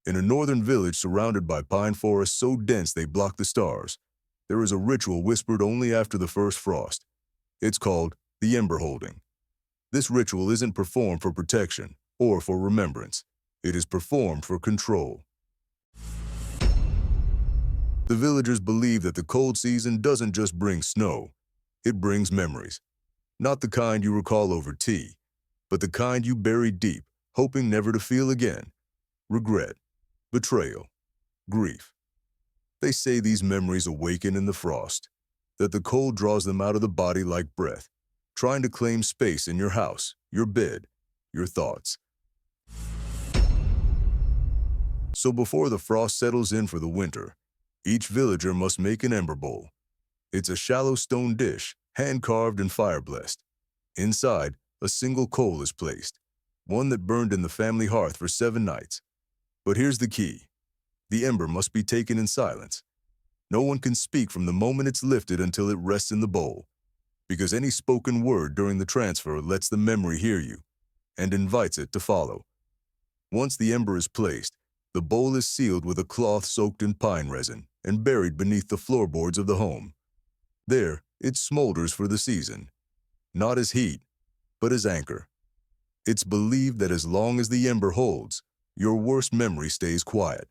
In a northern village surrounded by pine forests so dense they block the stars, there is a ritual whispered only after the first frost. It's called the ember holding. This ritual isn't performed for protection or for remembrance. It is performed for control. The villagers believe that the cold season doesn't just bring snow, it brings memories. Not the kind you recall over tea, but the kind you bury deep, hoping never to feel again. Regret, betrayal, grief. They say these memories awaken in the frost, that the cold draws them out of the body like breath, trying to claim space in your house, your bed, your thoughts. So before the frost settles in for the winter, each villager must make an ember bowl. It's a shallow stone dish, hand-carved and fire-blessed. Inside, a single coal is placed, one that burned in the family hearth for 7 nights. But here's the key. The ember must be taken in silence. No one can speak from the moment it's lifted until it rests in the bowl, because any spoken word during the transfer lets the memory hear you and invites it to follow. Once the ember is placed, the bowl is sealed with a cloth soaked in pine resin and buried beneath the floorboards of the home. There, it smolders for the season, not as heat, but as anchor. It's believed that as long as the ember holds, your worst memory stays quiet,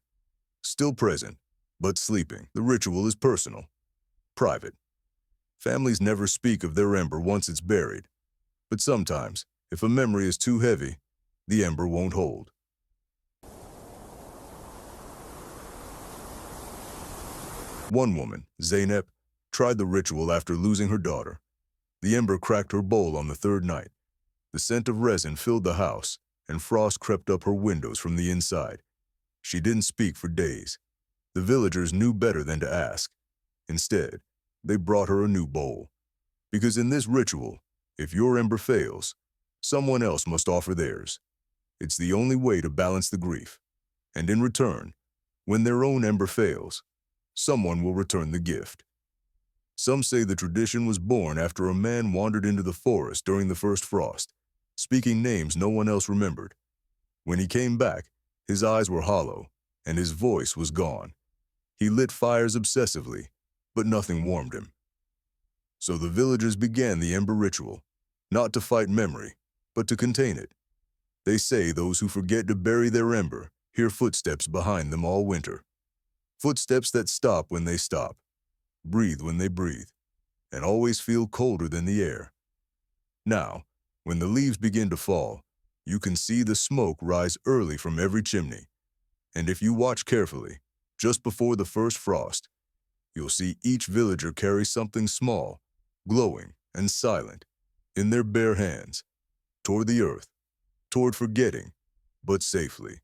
still present, but sleeping. The ritual is personal, private. Families never speak of their ember once it's buried, but sometimes, if a memory is too heavy, the ember won't hold. One woman, Zainab, tried the ritual after losing her daughter. The ember cracked her bowl on the 3rd night. The scent of resin filled the house, and frost crept up her windows from the inside. She didn't speak for days. The villagers knew better than to ask. Instead, they brought her a new bowl. Because in this ritual, if your ember fails, someone else must offer theirs. It's the only way to balance the grief. And in return, when their own ember fails, someone will return the gift. Some say the tradition was born after a man wandered into the forest during the first frost, speaking names no one else remembered. When he came back, his eyes were hollow, and his voice was gone. He lit fires obsessively, but nothing warmed him. So the villagers began the ember ritual, not to fight memory, but to contain it. They say those who forget to bury their ember hear footsteps behind them all winter. Footsteps that stop when they stop, breathe when they breathe, and always feel colder than the air. Now, when the leaves begin to fall, you can see the smoke rise early from every chimney. And if you watch carefully, just before the first frost, you'll see each villager carry something small, glowing and silent, in their bare hands, toward the earth, toward forgetting, but safely.